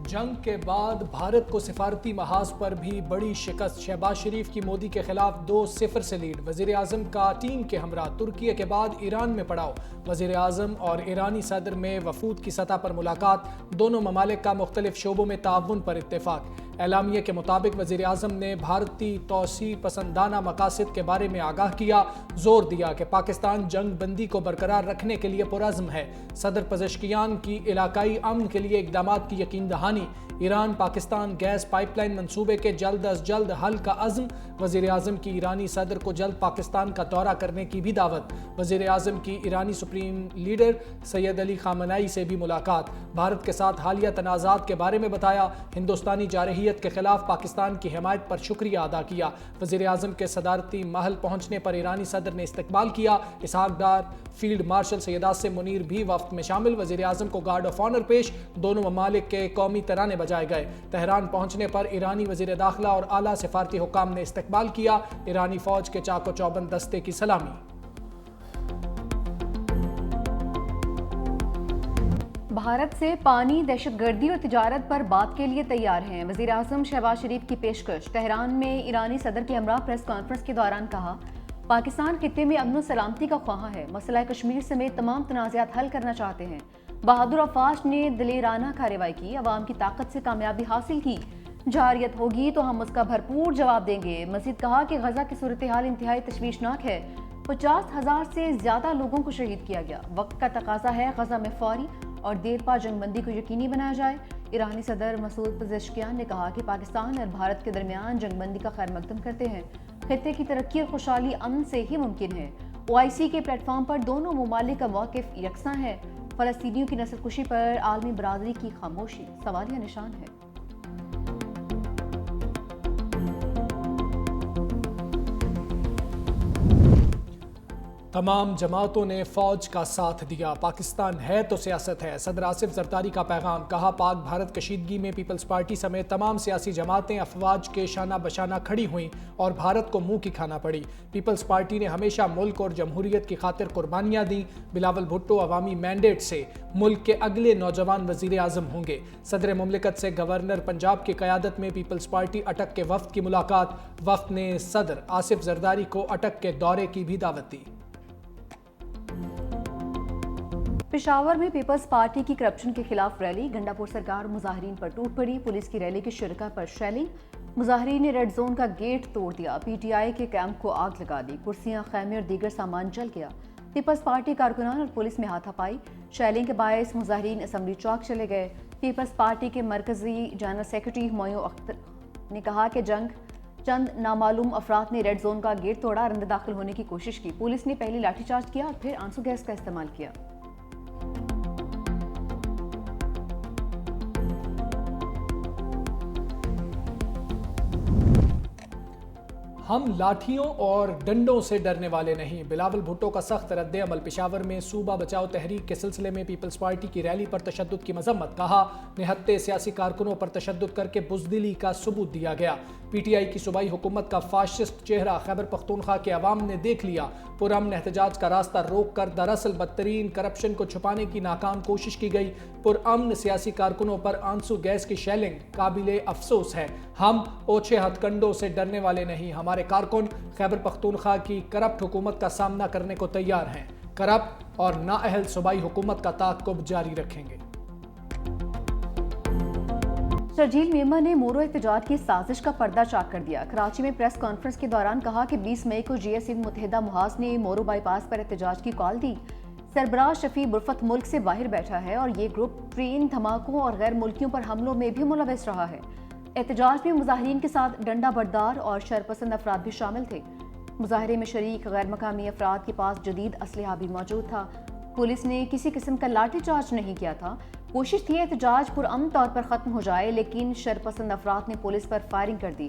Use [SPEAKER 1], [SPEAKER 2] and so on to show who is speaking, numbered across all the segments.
[SPEAKER 1] جنگ کے بعد بھارت کو سفارتی محاذ پر بھی بڑی شکست، شہباز شریف کی مودی کے خلاف 2-0 سے لیڈ، وزیر اعظم کا ٹیم کے ہمراہ ترکی کے بعد ایران میں پڑاؤ، وزیر اعظم اور ایرانی صدر میں وفود کی سطح پر ملاقات، دونوں ممالک کا مختلف شعبوں میں تعاون پر اتفاق۔ اعلامیے کے مطابق وزیر اعظم نے بھارتی توسیع پسندانہ مقاصد کے بارے میں آگاہ کیا، زور دیا کہ پاکستان جنگ بندی کو برقرار رکھنے کے لیے پرعزم ہے۔ صدر پزشکیان کی علاقائی امن کے لیے اقدامات کی یقین دہانی، Iran Pakistan gas pipeline منصوبے کے جلد از جلد حل کا عزم، وزیر اعظم کی ایرانی صدر کو جلد پاکستان کا دورہ کرنے کی بھی دعوت، وزیر اعظم کی ایرانی سپریم لیڈر سید علی خامنہئی سے بھی ملاقات، بھارت کے ساتھ حالیہ تنازعات کے بارے میں بتایا، ہندوستانی جارحیت کے خلاف پاکستان کی حمایت پر شکریہ ادا کیا، وزیر اعظم کے صدارتی محل پہنچنے پر ایرانی صدر نے استقبال کیا، اسحاق ڈار، فیلڈ مارشل سید عاصم منیر بھی وفد میں شامل، وزیر اعظم کو گارڈ آف آنر پیش، دونوں ممالک کے قومی ترانے بجائے گئے، تہران پہنچنے پر ایرانی وزیر داخلہ اور اعلیٰ سفارتی حکام نے استقبال کیا، ایرانی فوج کے چاق و چوبند دستے کی سلامی۔
[SPEAKER 2] بھارت سے پانی، دہشت گردی اور تجارت پر بات کے لیے تیار ہیں، وزیر اعظم شہباز شریف کی پیشکش، تہران میں ایرانی صدر کے ہمراہ پریس کانفرنس کے دوران کہا، پاکستان خطے میں امن و سلامتی کا خواہاں ہے، مسئلہ کشمیر سمیت تمام تنازعات حل کرنا چاہتے ہیں، بہادر افواج نے دلیرانہ کارروائی کی، عوام کی طاقت سے کامیابی حاصل کی، جارحیت ہوگی تو ہم اس کا بھرپور جواب دیں گے۔ مزید کہا کہ غزہ کی صورتحال انتہائی تشویشناک ہے، 50,000 سے زیادہ لوگوں کو شہید کیا گیا، وقت کا تقاضا ہے غزہ میں فوری اور دیر پا جنگ بندی کو یقینی بنایا جائے۔ ایرانی صدر مسعود پزشکیان نے کہا کہ پاکستان اور بھارت کے درمیان جنگ بندی کا خیر مقدم کرتے ہیں، خطے کی ترقی اور خوشحالی امن سے ہی ممکن ہے۔ OIC کے پلیٹ فارم پر دونوں ممالک کا موقف یکساں ہے، فلسطینیوں کی نسل کشی پر عالمی برادری کی خاموشی سوالیہ نشان ہے۔
[SPEAKER 1] تمام جماعتوں نے فوج کا ساتھ دیا، پاکستان ہے تو سیاست ہے، صدر آصف زرداری کا پیغام، کہا پاک بھارت کشیدگی میں پیپلز پارٹی سمیت تمام سیاسی جماعتیں افواج کے شانہ بشانہ کھڑی ہوئیں اور بھارت کو منہ کی کھانا پڑی، پیپلز پارٹی نے ہمیشہ ملک اور جمہوریت کی خاطر قربانیاں دیں، بلاول بھٹو عوامی مینڈیٹ سے ملک کے اگلے نوجوان وزیر اعظم ہوں گے، صدر مملکت سے گورنر پنجاب کی قیادت میں پیپلز پارٹی اٹک کے وفد کی ملاقات، وفد نے صدر آصف زرداری کو اٹک کے دورے کی بھی دعوت دی۔
[SPEAKER 2] پشاور میں پیپلز پارٹی کی کرپشن کے خلاف ریلی، گنڈا پور سرکار مظاہرین پر ٹوٹ پڑی، پولیس کی ریلی کے شرکاء پر شیلنگ، مظاہرین نے ریڈ زون کا گیٹ توڑ دیا، PTI کے کیمپ کو آگ لگا دی، کرسیاں، خیمے اور دیگر سامان جل گیا، پیپلز پارٹی کارکنان اور پولیس میں ہاتھا پائی، شیلنگ کے باعث مظاہرین اسمبلی چوک چلے گئے۔ پیپلز پارٹی کے مرکزی جنرل سیکرٹری ہمایوں اختر نے کہا کہ چند نامعلوم افراد نے ریڈ زون کا گیٹ توڑا اور اندر داخل ہونے کی کوشش کی، پولیس نے پہلے لاٹھی چارج کیا اور پھر آنسو گیس کا استعمال کیا۔
[SPEAKER 1] ہم لاٹھیوں اور ڈنڈوں سے ڈرنے والے نہیں، بلاول بھٹو کا سخت رد عمل، پشاور میں صوبہ بچاؤ تحریک کے سلسلے میں پیپلز پارٹی کی ریلی پر تشدد کی مذمت، کہا نہتے سیاسی کارکنوں پر تشدد کر کے بزدلی کا ثبوت دیا گیا، PTI کی صوبائی حکومت کا فاشسٹ چہرہ خیبر پختونخوا کے عوام نے دیکھ لیا، پرامن احتجاج کا راستہ روک کر دراصل بدترین کرپشن کو چھپانے کی ناکام کوشش کی گئی، پرامن سیاسی کارکنوں پر آنسو گیس کی شیلنگ قابل افسوس ہے، ہم اوچھے ہتھ کنڈوں سے ڈرنے والے نہیں، ہمارے کارکن خیبر پختونخوا کی کرپٹ حکومت کا سامنا کرنے کو تیار ہیں، کرپٹ اور نااہل صوبائی حکومت کا تعاقب جاری رکھیں گے۔
[SPEAKER 2] شرجیل میمن نے مورو احتجاج کی سازش کا پردہ چاک کر دیا، کراچی میں پریس کانفرنس کے دوران کہا کہ 20 مئی کو GS ہند متحدہ محاذ نے مورو بائی پاس پر احتجاج کی کال دی، سربراہ شفیع برفت ملک سے باہر بیٹھا ہے اور یہ گروپ ٹرین دھماکوں اور غیر ملکیوں پر حملوں میں بھی ملوث رہا ہے۔ احتجاج میں مظاہرین کے ساتھ ڈنڈا بردار اور شرپسند افراد بھی شامل تھے، مظاہرے میں شریک غیر مقامی افراد کے پاس جدید اسلحہ بھی موجود تھا، پولیس نے کسی قسم کا لاٹھی چارج نہیں کیا تھا، کوشش تھی احتجاج پرامن طور پر ختم ہو جائے لیکن شرپسند افراد نے پولیس پر فائرنگ کر دی،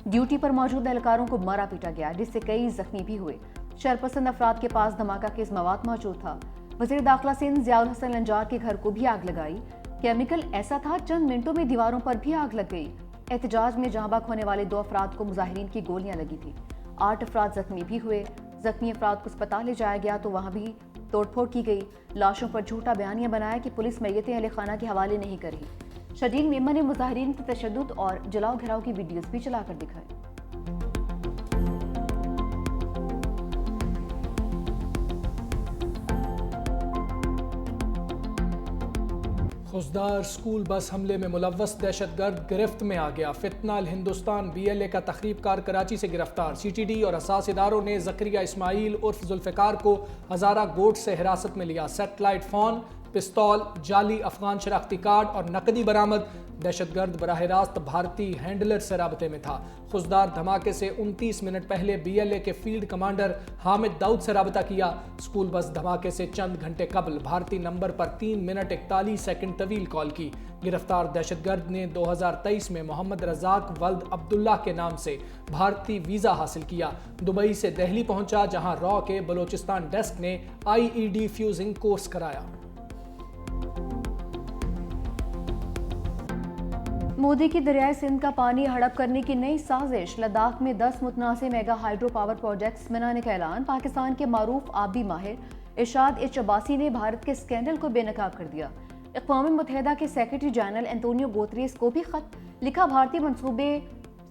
[SPEAKER 2] ڈیوٹی پر موجود اہلکاروں کو مارا پیٹا گیا جس سے کئی زخمی بھی ہوئے، شرپسند افراد کے پاس دھماکہ خیز مواد موجود تھا، وزیر داخلہ سندھ ضیاء الحسن لنجار کے گھر کو بھی آگ لگائی، کیمیکل ایسا تھا چند منٹوں میں دیواروں پر بھی آگ لگ گئی، احتجاج میں جاں بحق ہونے والے 2 افراد کو مظاہرین کی گولیاں لگی تھی، 8 افراد زخمی بھی ہوئے، زخمی افراد کو اسپتال لے جایا گیا تو وہاں بھی توڑ پھوڑ کی گئی، لاشوں پر جھوٹا بیانیہ بنایا کہ پولیس میتیں اہل خانہ کے حوالے نہیں کر رہی، شدید میمن نے مظاہرین کی تشدد اور جلاؤ گھراؤ کی ویڈیوز بھی چلا کر دکھائے۔
[SPEAKER 1] خوزدار اسکول بس حملے میں ملوث دہشت گرد گرفت میں آ گیا۔ فتنہ الہندوستان BLA کا تخریب کار کراچی سے گرفتار۔ CTD اور حساس اداروں نے زکریا اسماعیل عرف ذوالفقار کو ہزارہ گوٹ سے حراست میں لیا۔ سیٹلائٹ فون، پستول، جعلی افغان شناختی کارڈ اور نقدی برآمد۔ دہشت گرد براہ راست بھارتی ہینڈلر سے رابطے میں تھا۔ خوزدار دھماکے سے 29 منٹ پہلے BLA کے فیلڈ کمانڈر حامد داؤد سے رابطہ کیا۔ اسکول بس دھماکے سے چند گھنٹے قبل بھارتی نمبر پر 3 منٹ 41 سیکنڈ طویل کال کی۔ گرفتار دہشت گرد نے 2023 میں محمد رزاق ولد عبداللہ کے نام سے بھارتی ویزا حاصل کیا۔ دبئی سے دہلی پہنچا جہاں را کے بلوچستان ڈیسک نے IED فیوزنگ کورس کرایا۔
[SPEAKER 2] مودی کی دریائے سندھ کا پانی ہڑپ کرنے کی نئی سازش۔ لداخ میں 10 متنازع میگا ہائیڈرو پاور پروجیکٹس بنانے کا اعلان۔ پاکستان کے معروف آبی ماہر ارشاد عباسی نے بھارت کے اسکینڈل کو بے نقاب کر دیا۔ اقوام متحدہ کے سیکرٹری جنرل انتونیو گوتریس کو بھی خط لکھا۔ بھارتی منصوبے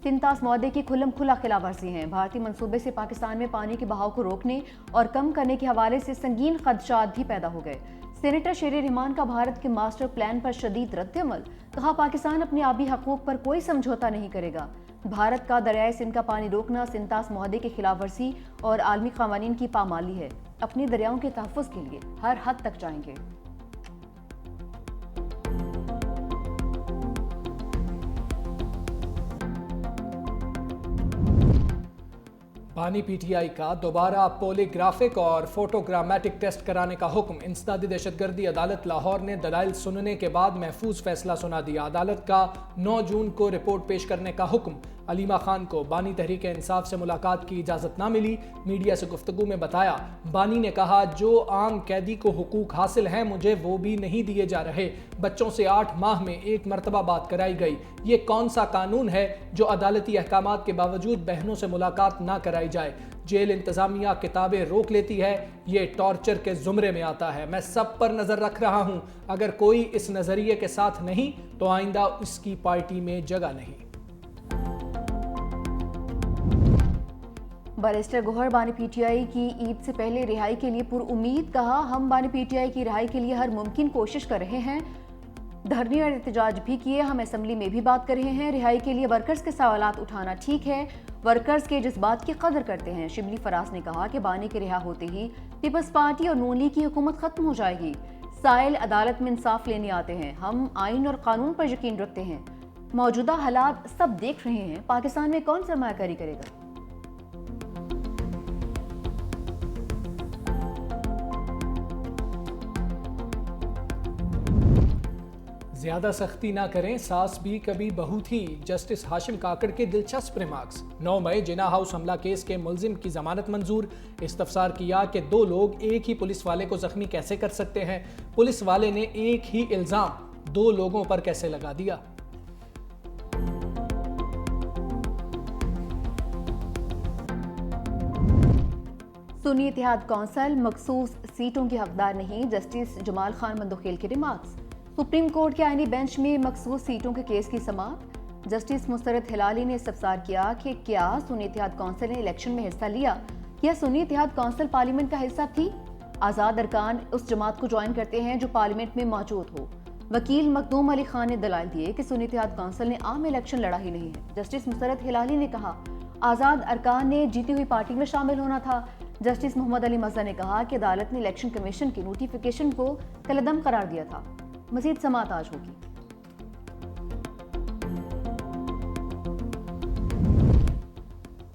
[SPEAKER 2] سنتاس معاہدے کی کھلم کھلا خلاف ورزی ہیں۔ بھارتی منصوبے سے پاکستان میں پانی کے بہاؤ کو روکنے اور کم کرنے کے حوالے سے سنگین خدشات بھی پیدا ہو گئے۔ سینیٹر شیر رحمان کا بھارت کے ماسٹر پلان پر شدید رد عمل۔ کہا پاکستان اپنے آبی حقوق پر کوئی سمجھوتا نہیں کرے گا۔ بھارت کا دریائے سندھ کا پانی روکنا سنتاس معاہدے کی خلاف ورزی اور عالمی قوانین کی پامالی ہے۔ اپنی دریاؤں کے تحفظ کے لیے ہر حد تک جائیں گے۔
[SPEAKER 1] بانی PTI کا دوبارہ پولی گرافک اور فوٹوگرامیٹک ٹیسٹ کرانے کا حکم۔ انسدادی دہشت گردی عدالت لاہور نے دلائل سننے کے بعد محفوظ فیصلہ سنا دیا۔ عدالت کا 9 جون کو رپورٹ پیش کرنے کا حکم۔ علیمہ خان کو بانی تحریک انصاف سے ملاقات کی اجازت نہ ملی۔ میڈیا سے گفتگو میں بتایا، بانی نے کہا جو عام قیدی کو حقوق حاصل ہیں مجھے وہ بھی نہیں دیے جا رہے۔ بچوں سے 8 ماہ میں 1 مرتبہ بات کرائی گئی۔ یہ کون سا قانون ہے جو عدالتی احکامات کے باوجود بہنوں سے ملاقات نہ کرائی جائے؟ جیل انتظامیہ کتابیں روک لیتی ہے، یہ ٹارچر کے زمرے میں آتا ہے۔ میں سب پر نظر رکھ رہا ہوں، اگر کوئی اس نظریے کے ساتھ نہیں تو آئندہ اس کی پارٹی میں جگہ نہیں۔
[SPEAKER 2] بیرسٹر گوہر بانی PTI کی عید سے پہلے رہائی کے لیے پر امید۔ کہا ہم بانی PTI کی رہائی کے لیے ہر ممکن کوشش کر رہے ہیں۔ دھرنے اور احتجاج بھی کیے، ہم اسمبلی میں بھی بات کر رہے ہیں۔ رہائی کے لیے ورکرز کے سوالات اٹھانا ٹھیک ہے، ورکرز کے جذبات کی قدر کرتے ہیں۔ شبلی فراز نے کہا کہ بانی کے رہا ہوتے ہی پیپلز پارٹی اور نون لیگ کی حکومت ختم ہو جائے گی۔ سائل عدالت میں انصاف لینے آتے ہیں، ہم آئین اور قانون پر یقین رکھتے ہیں۔ موجودہ حالات سب دیکھ رہے ہیں، پاکستان میں کون سرمایہ کاری کرے گا؟
[SPEAKER 1] زیادہ سختی نہ کریں، ساس بھی کبھی بہو تھی۔ جسٹس ہاشم کاکڑ کے دلچسپ ریمارکس۔ 9 مئی جناح ہاؤس حملہ کیس کے ملزم کی ضمانت منظور۔ استفسار کیا کہ 2 لوگ ایک ہی پولیس والے کو زخمی کیسے کر سکتے ہیں؟ پولیس والے نے ایک ہی الزام 2 لوگوں پر کیسے لگا دیا؟
[SPEAKER 2] سنی اتحاد کونسل مخصوص سیٹوں کی حقدار نہیں، جسٹس جمال خان مندوخیل کے ریمارکس۔ سپریم کورٹ کے آئینی بینچ میں مخصوص سیٹوں کے کیس کی سماعت۔ جسٹس مسرت ہلالی نے استفسار کیا کہ کیا سنی اتحاد کونسل نے الیکشن میں حصہ لیا؟ کیا سنی اتحاد کونسل پارلیمنٹ کا حصہ تھی؟ آزاد ارکان اس جماعت کو جوائن کرتے ہیں جو پارلیمنٹ میں موجود ہو۔ وکیل مخدوم علی خان نے دلائل دیے کہ سنی اتحاد کونسل نے عام الیکشن لڑا ہی نہیں ہے۔ جسٹس مسرت ہلالی نے کہا آزاد ارکان نے جیتی ہوئی پارٹی میں شامل ہونا تھا۔ جسٹس محمد علی مزہ نے کہا کہ عدالت نے الیکشن کمیشن کی نوٹیفیکیشن کو کالعدم قرار دیا تھا۔ مزید سماعت آج ہوگی۔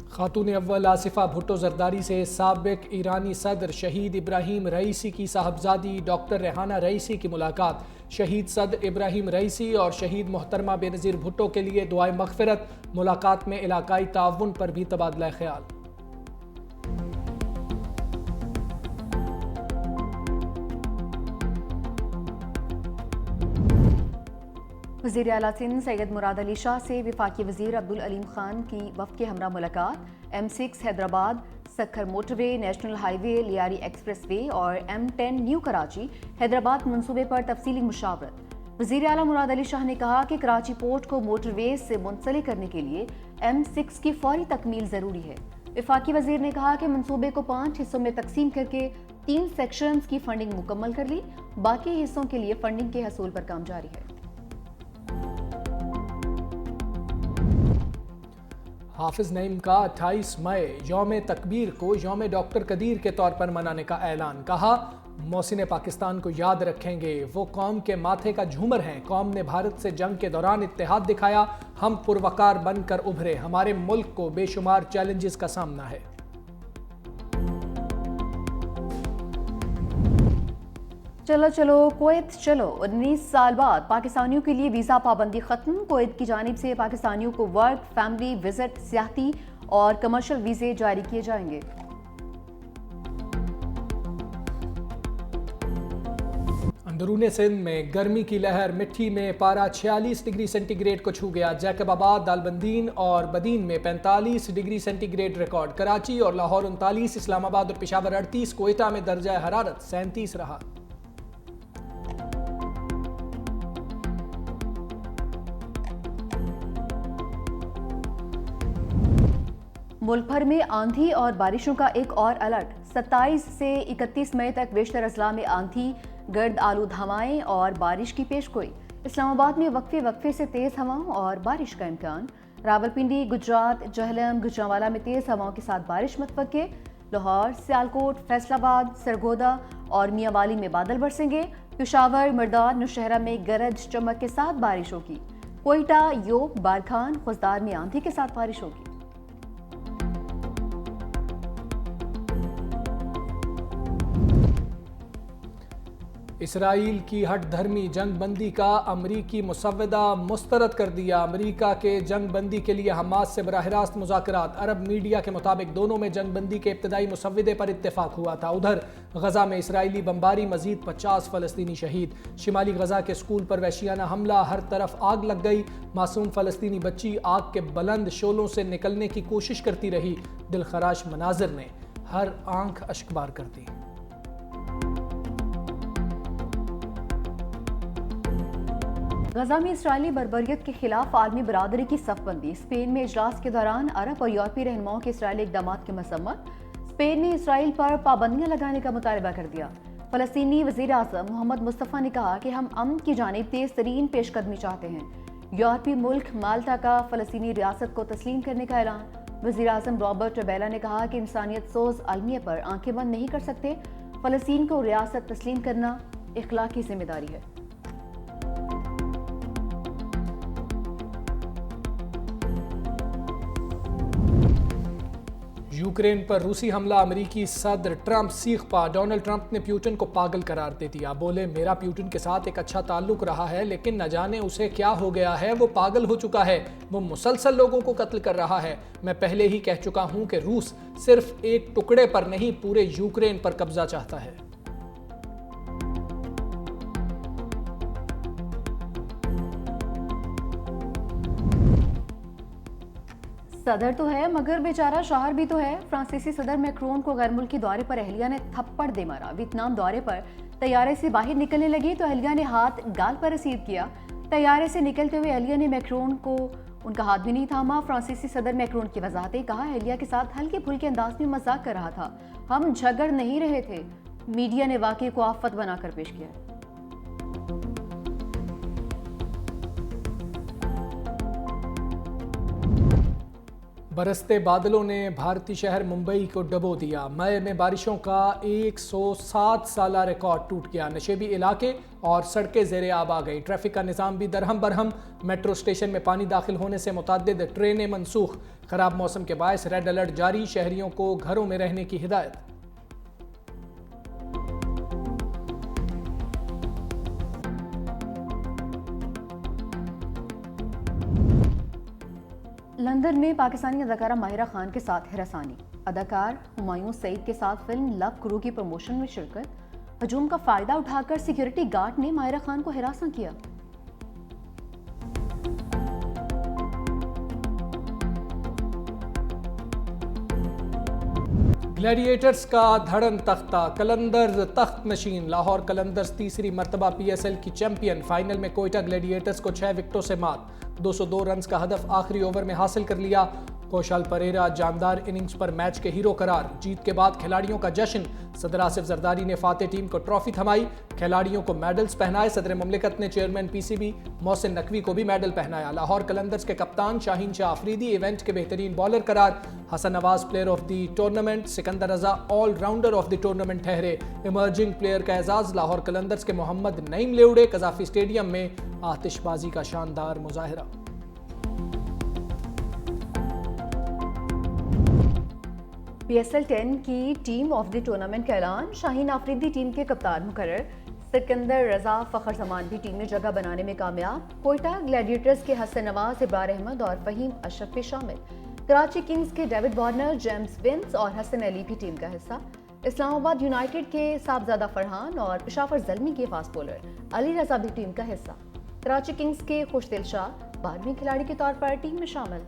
[SPEAKER 1] خاتون اول آصفہ بھٹو زرداری سے سابق ایرانی صدر شہید ابراہیم رئیسی کی صاحبزادی ڈاکٹر ریحانہ رئیسی کی ملاقات۔ شہید صدر ابراہیم رئیسی اور شہید محترمہ بینظیر بھٹو کے لیے دعائے مغفرت۔ ملاقات میں علاقائی تعاون پر بھی تبادلہ خیال۔
[SPEAKER 2] وزیر اعلیٰ سندھ سید مراد علی شاہ سے وفاقی وزیر عبدالعلیم خان کی وفد کے ہمراہ ملاقات۔ M6 حیدرآباد سکھر موٹر وے، نیشنل ہائی وے، لیاری ایکسپریس وے اور M10 نیو کراچی حیدرآباد منصوبے پر تفصیلی مشاورت۔ وزیر اعلیٰ مراد علی شاہ نے کہا کہ کراچی پورٹ کو موٹر ویز سے منسلک کرنے کے لیے M6 کی فوری تکمیل ضروری ہے۔ وفاقی وزیر نے کہا کہ منصوبے کو 5 حصوں میں تقسیم کر کے 3 سیکشنز کی فنڈنگ مکمل کر لی، باقی حصوں کے لیے فنڈنگ کے حصول پر کام جاری ہے۔
[SPEAKER 1] حافظ نعیم کا 28 مئی یوم تکبیر کو یوم ڈاکٹر قدیر کے طور پر منانے کا اعلان۔ کہا محسن پاکستان کو یاد رکھیں گے، وہ قوم کے ماتھے کا جھومر ہیں۔ قوم نے بھارت سے جنگ کے دوران اتحاد دکھایا، ہم پروقار بن کر ابھرے، ہمارے ملک کو بے شمار چیلنجز کا سامنا ہے۔
[SPEAKER 2] چلو کویت چلو، 19 سال بعد پاکستانیوں کے لیے ویزا پابندی ختم۔ کویت کی جانب سے پاکستانیوں کو ورک، فیملی وزٹ، سیاحتی اور کمرشل ویزے جاری کیے جائیں گے۔
[SPEAKER 1] اندرون سندھ میں گرمی کی لہر، مٹھی میں پارہ 46 ڈگری سینٹی گریڈ کو چھو گیا۔ جیکب آباد، دالبندین اور بدین میں 45 degree centigrade record. Karachi اور لاہور 39، اسلام آباد اور پشاور 38، کوئٹہ میں درجہ حرارت 37 رہا۔
[SPEAKER 2] ملک بھر میں آندھی اور بارشوں کا ایک اور الرٹ۔ 27 سے 31 مئی تک بیشتر اضلاع میں آندھی، گرد آلود ہوائیں اور بارش کی پیش گوئی۔ اسلام آباد میں وقفے سے تیز ہواؤں اور بارش کا امکان۔ راولپنڈی، گجرات، جہلم، گجرانوالہ میں تیز ہواؤں کے ساتھ بارش متوقع۔ لاہور، سیالکوٹ، فیصل آباد، سرگودا اور میاں والی میں بادل برسیں گے۔ پشاور، مردان، نوشہرہ میں گرج چمک کے ساتھ بارش ہوگی۔ کوئٹہ، یوب، بارکھان، خوزدار میں آندھی کے ساتھ بارش ہوگی۔
[SPEAKER 1] اسرائیل کی ہٹ دھرمی جنگ بندی کا امریکی مسودہ مسترد کر دیا۔ امریکہ کے جنگ بندی کے لیے حماس سے براہ راست مذاکرات۔ عرب میڈیا کے مطابق دونوں میں جنگ بندی کے ابتدائی مسودے پر اتفاق ہوا تھا۔ ادھر غزہ میں اسرائیلی بمباری، مزید 50 فلسطینی شہید۔ شمالی غزہ کے اسکول پر وحشیانہ حملہ، ہر طرف آگ لگ گئی۔ معصوم فلسطینی بچی آگ کے بلند شعلوں سے نکلنے کی کوشش کرتی رہی۔ دلخراش مناظر نے ہر آنکھ اشکبار کر دی۔
[SPEAKER 2] غزہ میں اسرائیلی بربریت کے خلاف عالمی برادری کی صف بندی۔ اسپین میں اجلاس کے دوران عرب اور یورپی رہنماؤں کے اسرائیلی اقدامات کی مذمت۔ اسپین نے اسرائیل پر پابندیاں لگانے کا مطالبہ کر دیا۔ فلسطینی وزیر اعظم محمد مصطفیٰ نے کہا کہ ہم امن کی جانب تیز ترین پیش قدمی چاہتے ہیں۔ یورپی ملک مالٹا کا فلسطینی ریاست کو تسلیم کرنے کا اعلان۔ وزیر اعظم رابرٹ ٹبیلا نے کہا کہ انسانیت سوز المیہ پر آنکھیں بند نہیں کر سکتے۔ فلسطین کو ریاست تسلیم کرنا اخلاقی ذمہ داری ہے۔
[SPEAKER 1] یوکرین پر روسی حملہ، امریکی صدر ٹرمپ سیخ پا۔ ڈونلڈ ٹرمپ نے پیوٹن کو پاگل قرار دے دیا۔ بولے میرا پیوٹن کے ساتھ ایک اچھا تعلق رہا ہے، لیکن نہ جانے اسے کیا ہو گیا ہے، وہ پاگل ہو چکا ہے، وہ مسلسل لوگوں کو قتل کر رہا ہے۔ میں پہلے ہی کہہ چکا ہوں کہ روس صرف ایک ٹکڑے پر نہیں، پورے یوکرین پر قبضہ چاہتا ہے۔
[SPEAKER 2] صدر تو ہے مگر بیچارہ شوہر بھی تو ہے۔ فرانسیسی صدر میکرون کو غیر ملکی دورے پر اہلیہ نے تھپڑ دے مارا۔ ویتنام دورے پر طیارے سے باہر نکلنے لگی تو اہلیہ نے ہاتھ گال پر رسید کیا۔ طیارے سے نکلتے ہوئے اہلیہ نے میکرون کو ان کا ہاتھ بھی نہیں تھاما۔ فرانسیسی صدر میکرون کی وضاحتیں، کہا اہلیہ کے ساتھ ہلکے پھلکے انداز میں مذاق کر رہا تھا، ہم جھگڑ نہیں رہے تھے۔ میڈیا نے واقعے کو آفت بنا کر پیش کیا۔
[SPEAKER 1] برستے بادلوں نے بھارتی شہر ممبئی کو ڈبو دیا۔ مئی میں بارشوں کا 107 سالہ ریکارڈ ٹوٹ گیا۔ نشیبی علاقے اور سڑکیں زیر آب آ گئی۔ ٹریفک کا نظام بھی درہم برہم۔ میٹرو اسٹیشن میں پانی داخل ہونے سے متعدد ٹرینیں منسوخ۔ خراب موسم کے باعث ریڈ الرٹ جاری، شہریوں کو گھروں میں رہنے کی ہدایت۔
[SPEAKER 2] لندن میں پاکستانی اداکارہ ماہرہ خان کے ساتھ ہراسانی۔ اداکار ہمایوں سعید کے ساتھ فلم لو کرو کی پروموشن میں شرکت۔ ہجوم کا فائدہ اٹھا کر سیکیورٹی گارڈ نے ماہرہ خان کو ہراساں کیا۔
[SPEAKER 1] گلیڈیٹرز کا دھڑن تختہ، قلندرز تخت نشین۔ لاہور قلندرز تیسری مرتبہ پی ایس ایل کی چیمپئن، فائنل میں کوئٹہ گلیڈیٹرز کو 6 وکٹوں سے مات۔ 202 رنز کا ہدف آخری اوور میں حاصل کر لیا۔ کوشال پریرا جاندار اننگز پر میچ کے ہیرو قرار۔ جیت کے بعد کھلاڑیوں کا جشن، صدر آصف زرداری نے فاتح ٹیم کو ٹرافی تھمائی، کھلاڑیوں کو میڈلز پہنائے۔ صدر مملکت نے chairman P C B Mohsin Naqvi کو بھی میڈل پہنایا۔ لاہور قلندرز کے کپتان شاہین شاہ آفریدی ایونٹ کے بہترین بالر قرار۔ Hasan Nawaz player of the tournament, Sikandar Raza all rounder of the tournament ٹھہرے۔ ایمرجنگ پلیئر کا اعزاز لاہور قلندرز کے محمد نعیم لے اڑے۔ قذافی اسٹیڈیم میں آتش بازی کا شاندار مظاہرہ۔
[SPEAKER 2] پی ایس ایل 10 کی ٹیم آف دی ٹورنامنٹ کا اعلان، شاہین آفریدی ٹیم کے کپتان مقرر، سکندر رضا فخر زمان بھی ٹیم میں جگہ بنانے میں کامیاب۔ کوئٹہ گلیڈیٹرز کے حسن نواز، ابرار احمد اور فہیم اشرف بھی شامل۔ کراچی کنگز کے ڈیوڈ وارنر، جیمز ونس اور حسن علی بھی ٹیم کا حصہ۔ اسلام آباد یونائیٹڈ کے صاحبزادہ فرحان اور پشاور زلمی کے فاسٹ بولر علی رضا بھی ٹیم کا حصہ۔ کراچی کنگز کے خوش دل شاہ 12ویں کھلاڑی کے طور پر ٹیم میں شامل۔